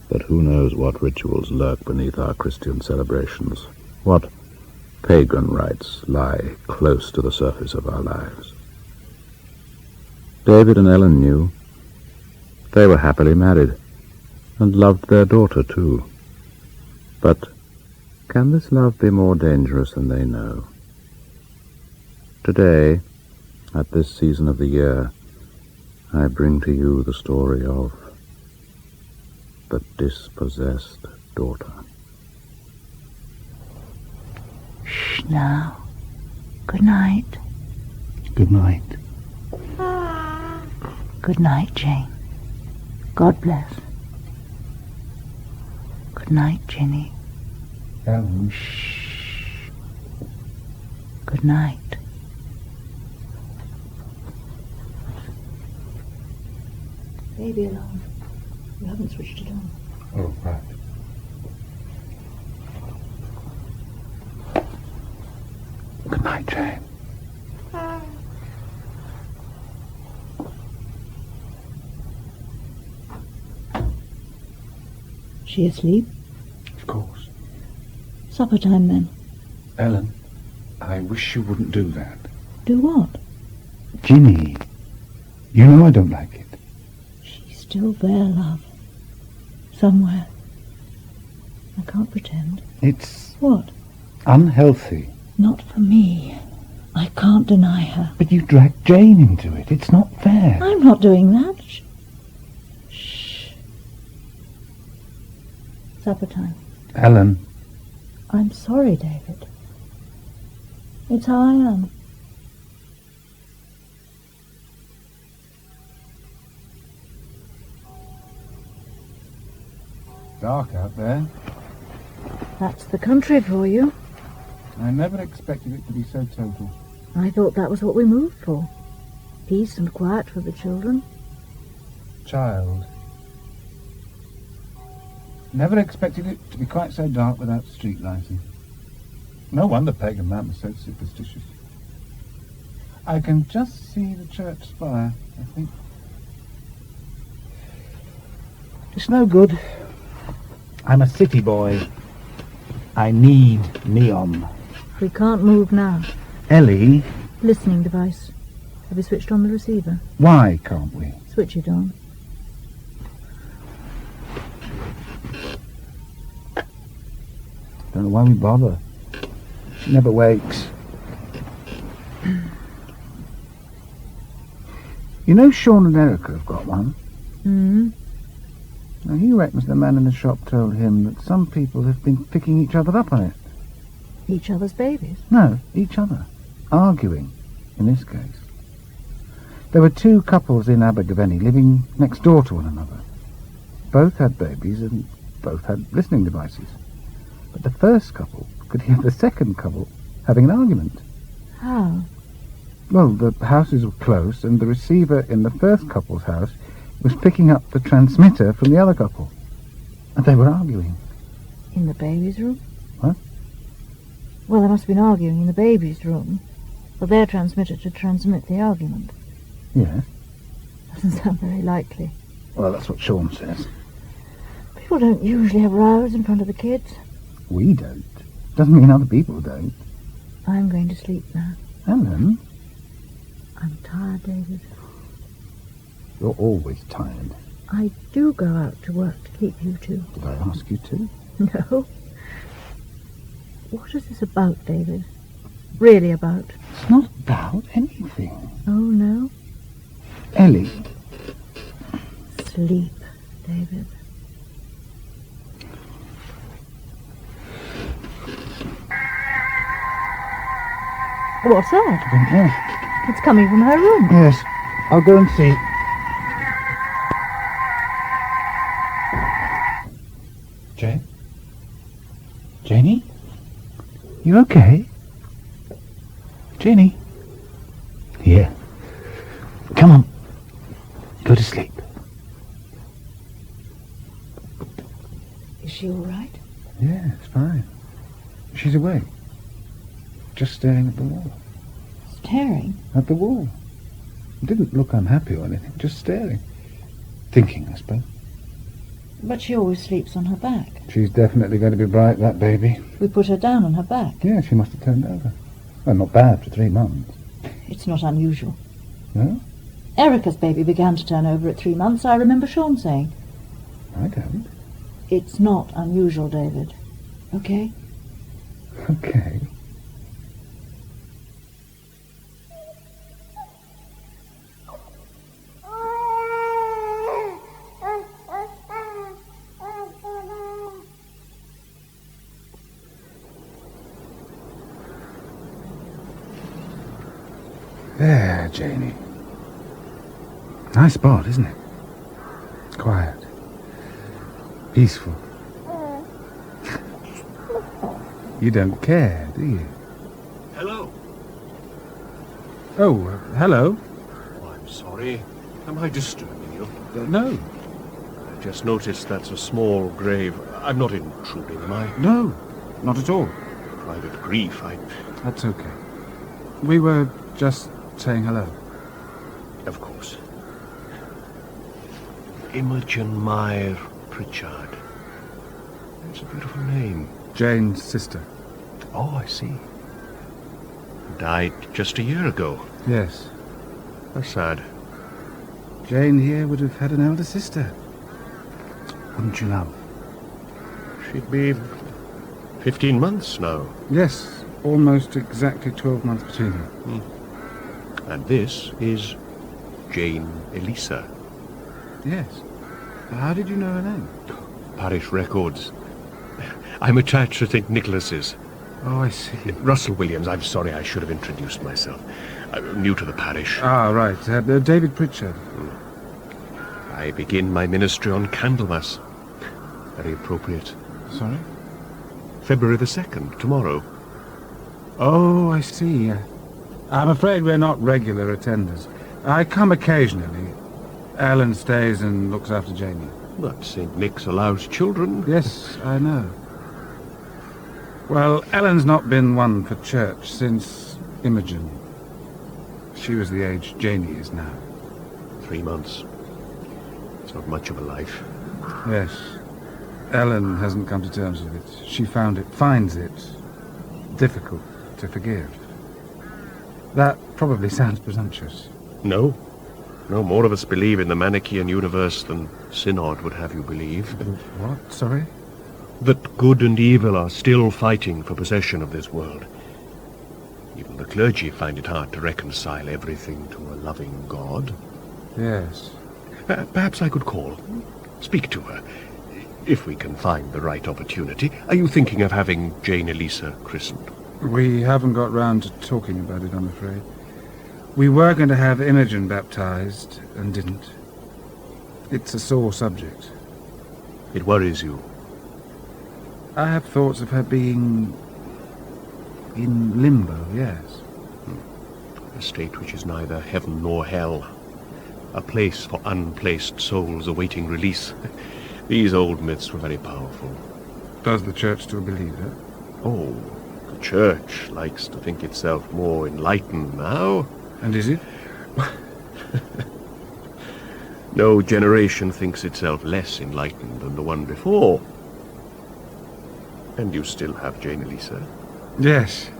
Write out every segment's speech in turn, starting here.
But who knows what rituals lurk beneath our Christian celebrations, what pagan rites lie close to the surface of our lives. David and Ellen knew. They were happily married, and loved their daughter too. But can this love be more dangerous than they know? Today, at this season of the year, I bring to you the story of the Dispossessed Daughter. Shh now. Good night. Good night. Good night, Jane. God bless. Good night, Jenny. Ellen. Shh. Good night. Baby alarm. You haven't switched it on. Oh, right. Good night, Jane. She asleep? Of course. Supper time then. Ellen, I wish you wouldn't do that. Do what? Ginny, you know I don't like it. She's still there, love. Somewhere. I can't pretend. It's What? unhealthy. Not for me. I can't deny her. But you dragged Jane into it. It's not fair. I'm not doing that. Shh. Supper time. Ellen. I'm sorry, David. It's how I am. Dark out there. That's the country for you. I never expected it to be so total. I thought that was what we moved for. Peace and quiet for the children. Child. Never expected it to be quite so dark without street lighting. No wonder pagan man was so superstitious. I can just see the church spire, I think. It's no good. I'm a city boy. I need neon. We can't move now. Ellie, Listening device. Have you switched on the receiver? why can't we? Switch it on. Don't know why we bother. She never wakes. You know Sean and Erica have got one? Hmm. Now he reckons the man in the shop told him that some people have been picking each other up on it. Each other's babies. No, each other. Arguing, in this case. There were two couples in Abergavenny living next door to one another. Both had babies and both had listening devices. But the first couple could hear the second couple having an argument. How? Well, the houses were close, and the receiver in the first couple's house was picking up the transmitter from the other couple. And they were arguing. In the baby's room? What? Well, they must have been arguing in the baby's room for their transmitter to transmit the argument. Yes. Doesn't sound very likely. Well, that's what Sean says. People don't usually have rows in front of the kids. We don't. Doesn't mean other people don't. I'm going to sleep now. Ellen, I'm tired, David. you're always tired. I do go out to work to keep you two. Did I ask you to? No. What is this about, David? Really about? It's not about anything. Oh, no? Ellie, Sleep, David. What's that? I don't know. It's coming from her room. Yes, I'll go and see. Jane? Janie? You okay? Janie? Here. Come on. Go to sleep. Is she all right? Yeah, it's fine. She's awake. Just staring at the wall. Staring? At the wall. Didn't look unhappy or anything, just staring. Thinking, I suppose. But she always sleeps on her back. She's definitely going to be bright, that baby. We put her down on her back. Yeah, she must have turned over. Well, not bad for 3 months. It's not unusual. No? Erica's baby began to turn over at 3 months, I remember Sean saying. I don't. It's not unusual, David. Okay? Okay. There, Janie. Nice spot, isn't it? Quiet. Peaceful. You don't care, do you? Hello. Oh, hello. Oh, I'm sorry. Am I disturbing you? No. I just noticed that's a small grave. I'm not intruding, am I? No, not at all. Private grief, That's okay. We were just saying hello. Of course. Imogen Meyer Pritchard. That's a beautiful name. Jane's sister. Oh, I see. Died just a year ago. Yes. How sad. Jane here would have had an elder sister. Wouldn't you, love? She'd be 15 months now. Yes, almost exactly 12 months between them. And this is Jane Elisa. Yes. How did you know her name? Parish records. I'm attached to St. Nicholas's. Oh, I see. Russell Williams, I'm sorry, I should have introduced myself. I'm new to the parish. Ah, right. David Pritchard. I begin my ministry on Candlemas. Very appropriate. Sorry? February the 2nd, tomorrow. Oh, I see. I'm afraid we're not regular attenders. I come occasionally. Ellen stays and looks after Jamie. But St. Nick's allows children. Yes, I know. Well, Ellen's not been one for church since Imogen. She was the age Janie is now. 3 months. It's not much of a life. Yes. Ellen hasn't come to terms with it. She finds it difficult to forgive. That probably sounds presumptuous. No. No, more of us believe in the Manichaean universe than Synod would have you believe. What? Sorry? That good and evil are still fighting for possession of this world. Even the clergy find it hard to reconcile everything to a loving God. Yes. Perhaps I could call, speak to her, if we can find the right opportunity. Are you thinking of having Jane Elisa christened? We haven't got round to talking about it, I'm afraid. We were going to have Imogen baptized and didn't. It's a sore subject. It worries you. I have thoughts of her being in limbo, yes. A state which is neither heaven nor hell. A place for unplaced souls awaiting release. These old myths were very powerful. Does the church still believe that? Oh, the church likes to think itself more enlightened now. And is it? No generation thinks itself less enlightened than the one before. And you still have Jane Elisa? Yes.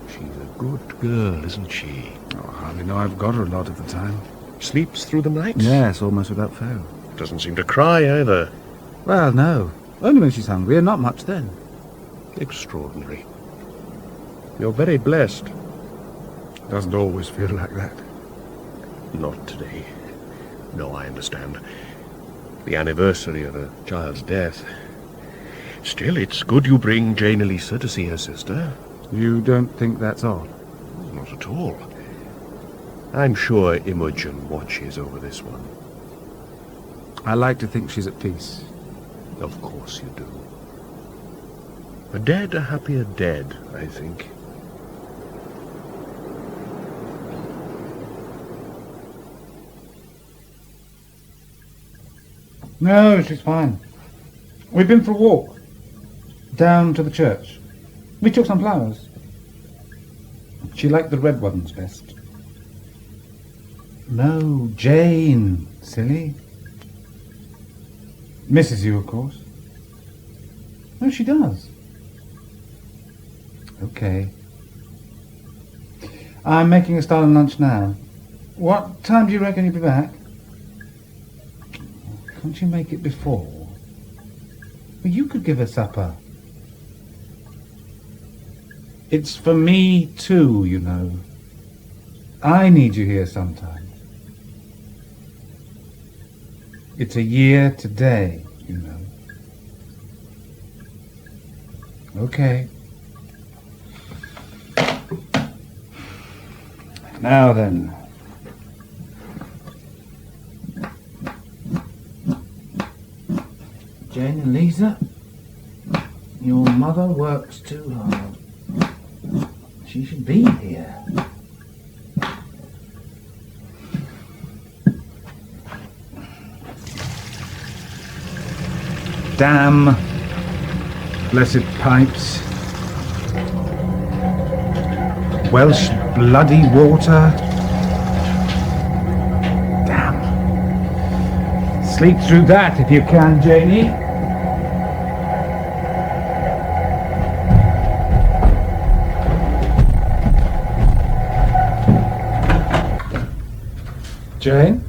She's a good girl, isn't she? Oh, I hardly know. I've got her a lot of the time. Sleeps through the night? Yes, almost without fail. Doesn't seem to cry either. Well, no. Only when she's hungry, and not much then. Extraordinary. You're very blessed. Doesn't always feel like that. Not today. No, I understand. The anniversary of a child's death. Still, it's good you bring Jane Elisa to see her sister. You don't think that's odd? Not at all. I'm sure Imogen watches over this one. I like to think she's at peace. Of course you do. The dead are happier dead, I think. No, she's fine. We've been for a walk. Down to the church. We took some flowers. She liked the red ones best. No, Jane, silly. Misses you, of course. No, she does. Okay. I'm making a start on lunch now. What time do you reckon you'll be back? Can't you make it before? Well, you could give her supper. It's for me too, you know. I need you here sometimes. It's a year today, you know. Okay. Now then. Jane and Lisa, your mother works too hard. She should be here. Damn blessed pipes. Welsh bloody water. Damn. Sleep through that if you can, Janie. Jane?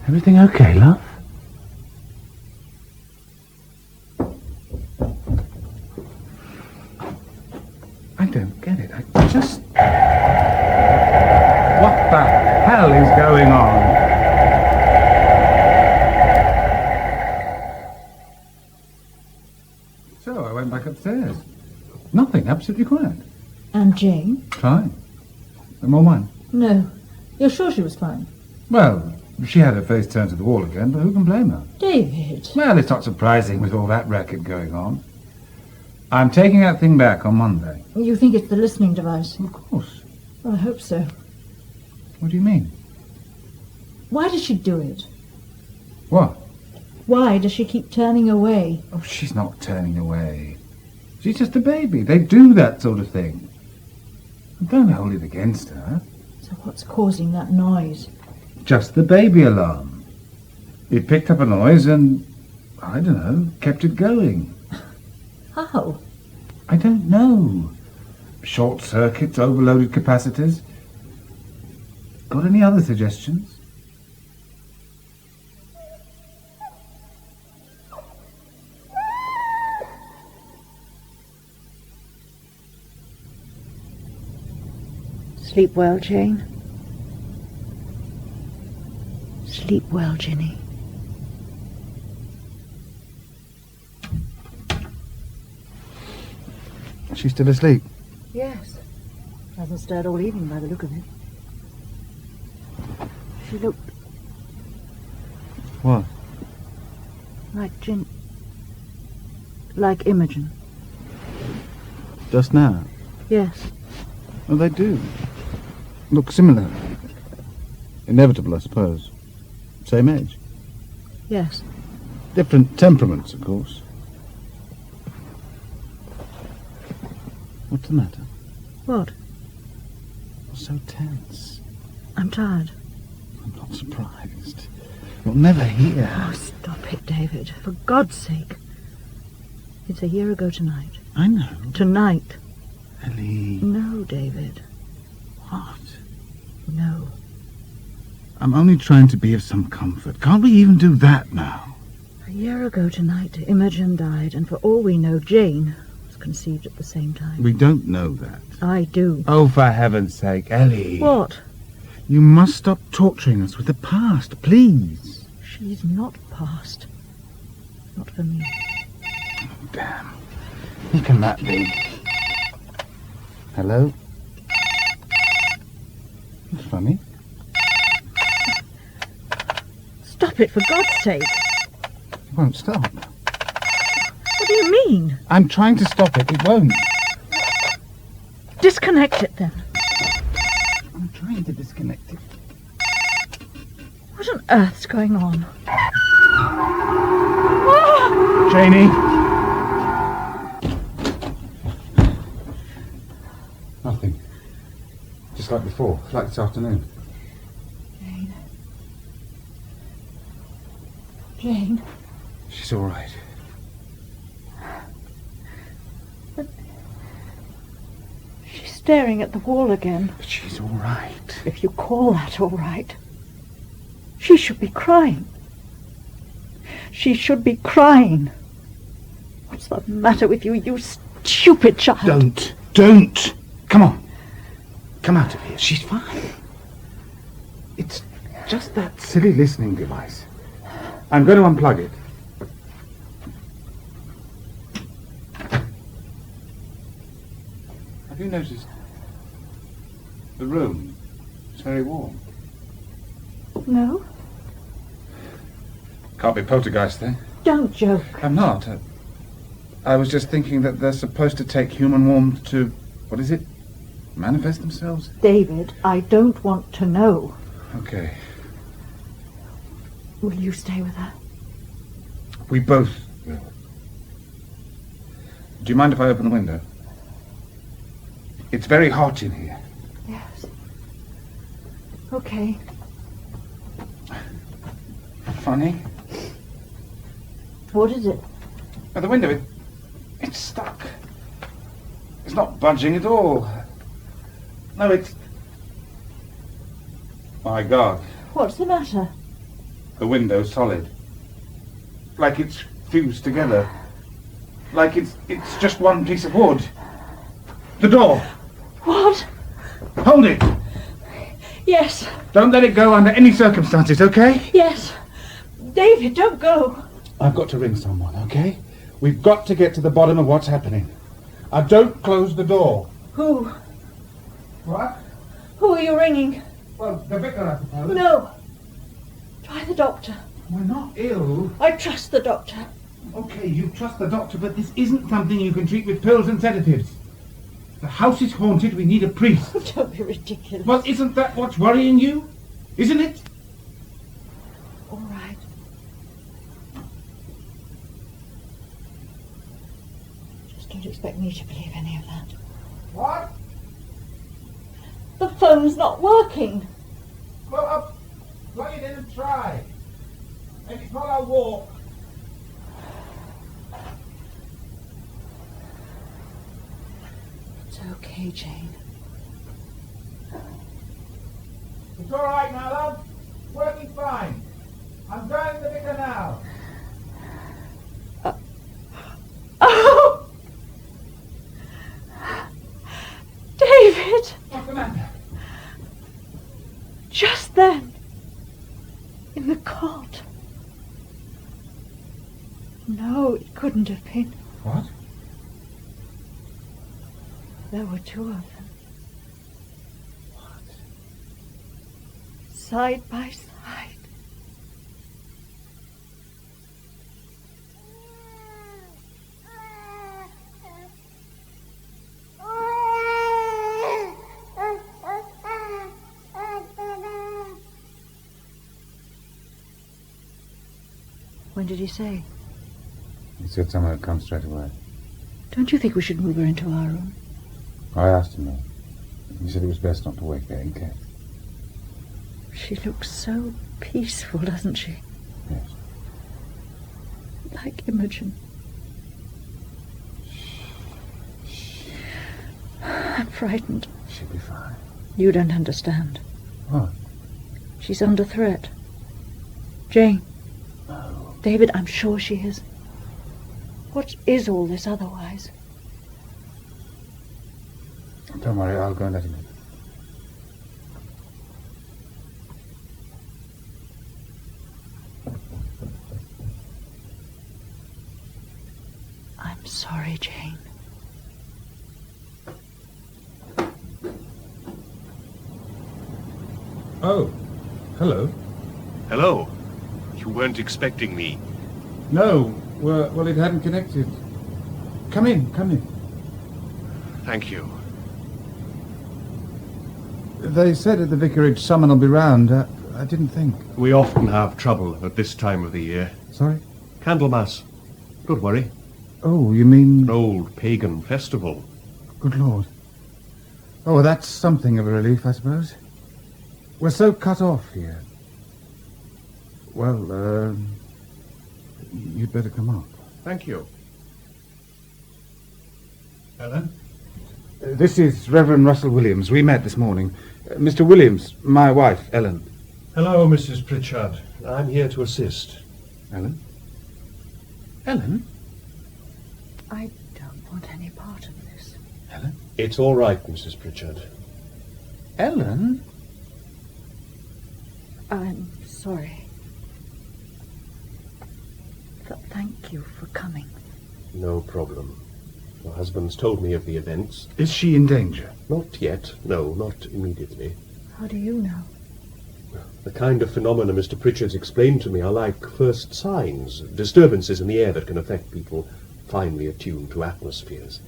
Everything okay, love? I don't get it. I just... What the hell is going on? So I went back upstairs. Nothing, absolutely quiet. And Jane? Fine. No more wine? No. You're sure she was fine? Well, she had her face turned to the wall again, but who can blame her? David. Well, it's not surprising with all that racket going on. I'm taking that thing back on Monday. You think it's the listening device? Of course. Well, I hope so. What do you mean? Why does she do it? What? Why does she keep turning away? Oh, she's not turning away. She's just a baby. They do that sort of thing. Don't hold it against her. So what's causing that noise? Just the baby alarm. It picked up a noise and, I don't know, kept it going. How? I don't know. Short circuits, overloaded capacitors. Got any other suggestions? Sleep well, Jane. Sleep well, Ginny. She's still asleep. Yes. Hasn't stirred all evening by the look of it. She looked What? like like Imogen. Just now? Yes. Well, they do. Look similar. Inevitable, I suppose. Same age. Yes. Different temperaments, of course. What's the matter? What? You're so tense. I'm tired. I'm not surprised. You'll never hear. Oh, stop it, David. For God's sake. It's a year ago tonight. I know. Tonight. Ellie. No, David. What? No. I'm only trying to be of some comfort. Can't we even do that now? A year ago tonight, Imogen died, and for all we know, Jane was conceived at the same time. We don't know that. I do. Oh, for heaven's sake, Ellie. What? You must stop torturing us with the past, please. She's not past. Not for me. Oh, damn. Who can that be? Hello? That's funny. Stop it, for God's sake. It won't stop. What do you mean? I'm trying to stop it. It won't. Disconnect it, then. I'm trying to disconnect it. What on earth's going on? Janie! Nothing. Just like before. Like this afternoon. Jane. Jane. She's all right. She's staring at the wall again. But she's all right. If you call that all right. She should be crying. She should be crying. What's the matter with you, you stupid child? Don't! Come on. Come out of here. She's fine. It's just that silly listening device. I'm going to unplug it. Have you noticed the room? It's very warm. No? Can't be poltergeist then. Don't joke. I'm not. I was just thinking that they're supposed to take human warmth to, what is it? Manifest themselves? David, I don't want to know. Okay. Will you stay with her? We both will. Do you mind if I open the window? It's very hot in here. Yes. Okay. Funny. What is it? At the window, it's stuck. It's not budging at all. No, it's... My God. What's the matter? The window's solid. Like it's fused together. Like it's just one piece of wood. The door. What? Hold it. Yes. Don't let it go under any circumstances, okay? Yes. David, don't go. I've got to ring someone, okay? We've got to get to the bottom of what's happening. Don't close the door. Who? What? Who are you ringing? Well, the vicar, I suppose. No. Try the doctor. We're not ill. I trust the doctor. Okay, you trust the doctor, but this isn't something you can treat with pills and sedatives. The house is haunted, we need a priest. Oh, don't be ridiculous. Well, isn't that what's worrying you? Isn't it? All right. Just don't expect me to believe any of that. What? The phone's not working. Well, I'll plug it in and try. Maybe while I walk. It's okay, Jane. It's all right now, love. It's working fine. I'm going to the vicar now. Oh! David! What's the matter? Just then, in the cot. No, it couldn't have been. What? There were two of them. What? Side by side. When did he say? He said someone would come straight away. Don't you think we should move her into our room? I asked him that. He said it was best not to wake her in case. She looks so peaceful, doesn't she? Yes. Like Imogen. I'm frightened. She'll be fine. You don't understand. What? She's under threat. Jane. No. David, I'm sure she is. What is all this otherwise? Don't worry, I'll go and let him in. I'm sorry, Jane. Oh, hello. Hello. You weren't expecting me. No, well, it hadn't connected. Come in, come in. Thank you. They said at the vicarage someone will be round. I didn't think. We often have trouble at this time of the year. Sorry? Candlemas. Don't worry. Oh, you mean... An old pagan festival. Good Lord. Oh, well, that's something of a relief, I suppose. We're so cut off here. Well, You'd better come up. Thank you. Ellen? This is Reverend Russell Williams. We met this morning. Mr. Williams, my wife, Ellen. Hello, Mrs. Pritchard. I'm here to assist. Ellen? Ellen? I don't want any part of this. Ellen? It's all right, Mrs. Pritchard. Ellen? I'm sorry. Thank you for coming. No problem. Your husband's told me of the events. Is she in danger? Not yet. No, not immediately. How do you know? The kind of phenomena Mr. Pritchard's explained to me are like first signs, disturbances in the air that can affect people finely attuned to atmospheres.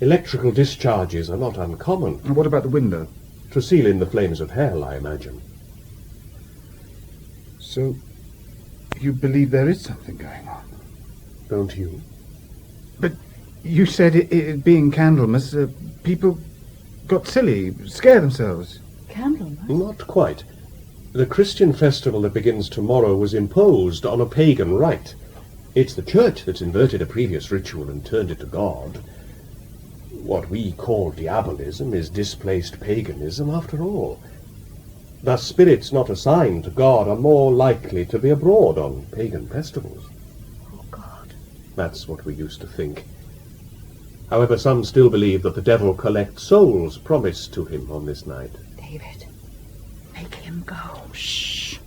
Electrical discharges are not uncommon. And what about the window? To seal in the flames of hell, I imagine. So, you believe there is something going on? Don't you? But you said it being Candlemas, people got silly, scared themselves. Candlemas? Not quite. The Christian festival that begins tomorrow was imposed on a pagan rite. It's the church that's inverted a previous ritual and turned it to God. What we call diabolism is displaced paganism after all. Thus spirits not assigned to God are more likely to be abroad on pagan festivals. Oh, God. That's what we used to think. However, some still believe that the devil collects souls promised to him on this night. David, make him go. Shh.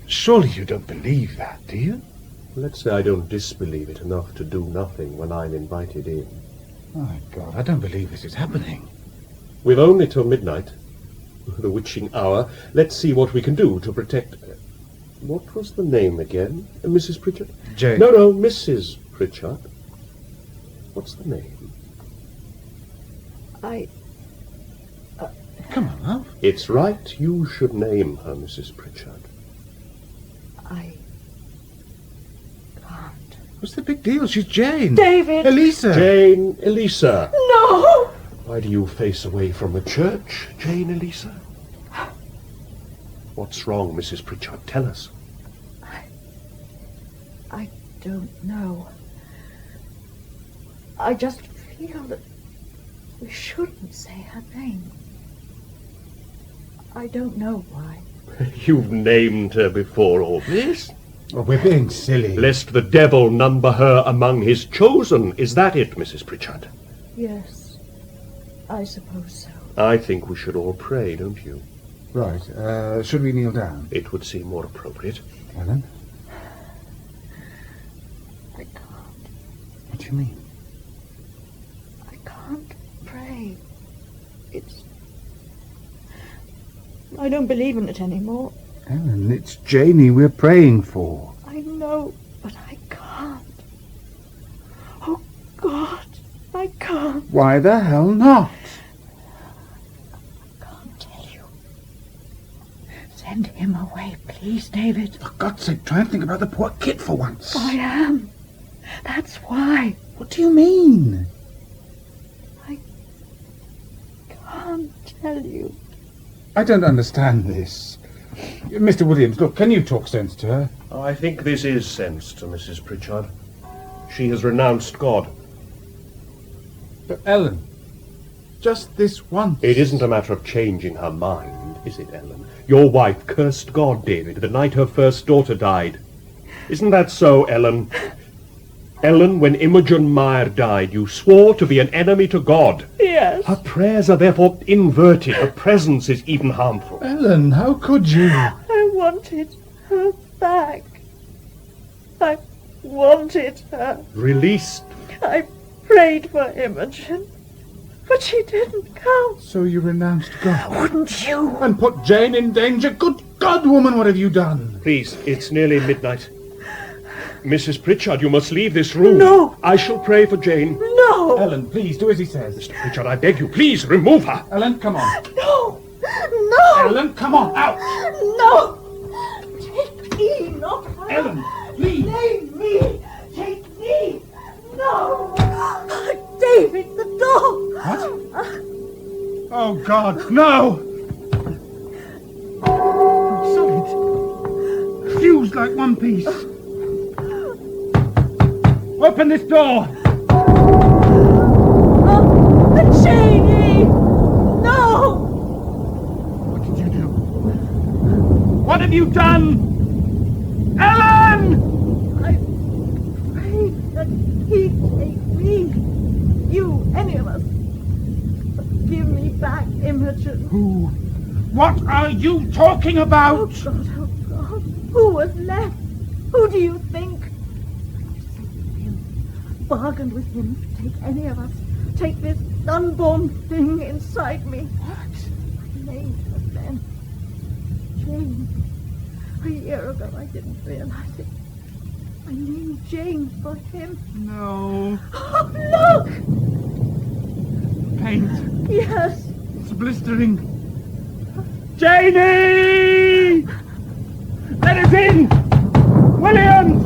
Surely you don't believe that, do you? Let's say I don't disbelieve it enough to do nothing when I'm invited in. My God, I don't believe this is happening. We've only till midnight, the witching hour. Let's see what we can do to protect... What was the name again, Mrs. Pritchard? Jane. No, Mrs. Pritchard. What's the name? Come on, love. It's right you should name her, Mrs. Pritchard. I can't. What's the big deal? She's Jane. David! Elisa. Jane Elisa. No! Why do you face away from the church, Jane Elisa? What's wrong, Mrs. Pritchard? Tell us. I don't know. I just feel that we shouldn't say her name. I don't know why. You've named her before all this. Oh, we're being silly. Lest the devil number her among his chosen. Is that it, Mrs. Pritchard? Yes, I suppose so. I think we should all pray, don't you? Right, should we kneel down? It would seem more appropriate. Ellen? I can't. What do you mean? I can't pray. I don't believe in it anymore. Ellen, it's Janie we're praying for. I know, but I can't. Oh, God, I can't. Why the hell not? I can't tell you. Send him away, please, David. For God's sake, try and think about the poor kid for once. I am. That's why. What do you mean? I can't tell you. I don't understand this. Mr. Williams, look, can you talk sense to her? I think this is sense to Mrs. Pritchard. She has renounced God. But Ellen, just this once. It isn't a matter of changing her mind, is it, Ellen? Your wife cursed God, David, the night her first daughter died. Isn't that so, Ellen? Ellen, when Imogen Meyer died, you swore to be an enemy to God. Yes. Her prayers are therefore inverted. Her presence is even harmful. Ellen, how could you? I wanted her back. I wanted her. Released. I prayed for Imogen, but she didn't come. So you renounced God? Wouldn't you? And put Jane in danger? Good God, woman, what have you done? Please, it's nearly midnight. Mrs. Pritchard, you must leave this room. No. I shall pray for Jane. No. Ellen, please, do as he says. Mr. Pritchard, I beg you, please remove her. Ellen, come on. No. No. Ellen, come on, out. No. Take me, not her. Ellen, please. Leave me. Take me. No. David, the dog. What? Oh, God, no. Solid. Fused like one piece. Open this door! Oh, Janie! No! What did you do? What have you done? Ellen! I prayed that he'd take me. You, any of us. But give me back Imogen. Who? What are you talking Oh, about? God, oh, God. Who was left? Who do you think? I saved him. Bargained with him to take any of us. Take this unborn thing inside me. What? I named her then. Jane. A year ago I didn't realize it. I named Jane for him. No. Oh, look! Paint. Yes. It's blistering. Janie! Let us in! Williams!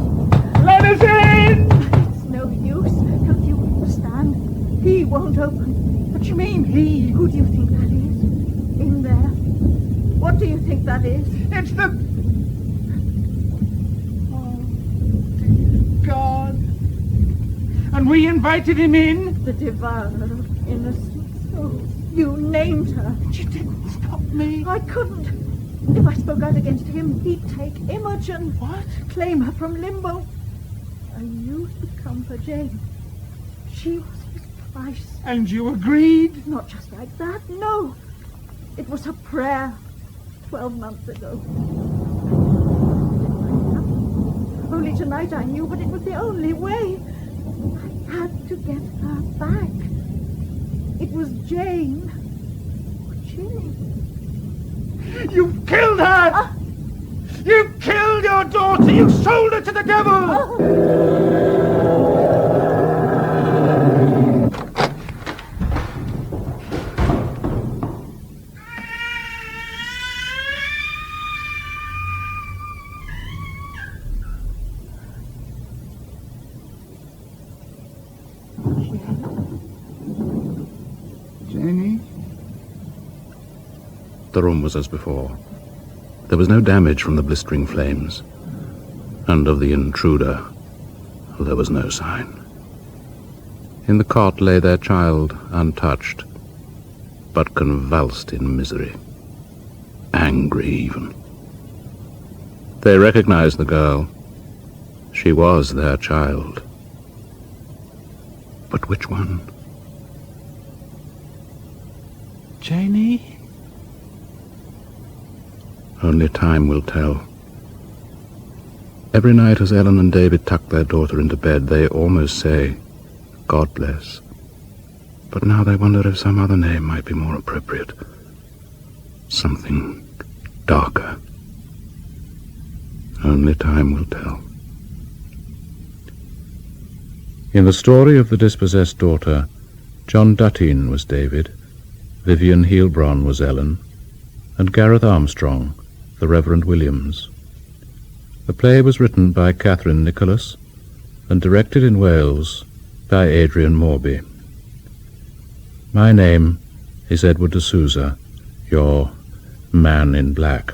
Let us in! It's no use. Don't you understand? He won't open. What do you mean, he? Who do you think that is? In there. What do you think that is? It's the... Oh, dear God. And we invited him in? The devourer of innocent souls. You named her. But you didn't stop me. I couldn't. If I spoke out against him, he'd take Imogen. What? Claim her from limbo. And you'd become her Jane. She was his price. And you agreed? Not just like that, no. It was a prayer 12 months ago. Only tonight I knew, but it was the only way. I had to get her back. It was Jane. Or Ginny. You killed her! You killed your daughter! You sold her to the devil! Janie? The room was as before. There was no damage from the blistering flames, and of the intruder there was no sign. In the cot lay their child, untouched, but convulsed in misery, angry even. They recognized the girl. She was their child. But which one? Janie? Only time will tell. Every night as Ellen and David tuck their daughter into bed, they almost say, God bless. But now they wonder if some other name might be more appropriate. Something darker. Only time will tell. In the story of the Dispossessed Daughter, John Duttine was David, Vivian Heilbronn was Ellen, and Gareth Armstrong, the Reverend Williams. The play was written by Catherine Nicholas and directed in Wales by Adrian Morby. My name is Edward de Souza, your man in black.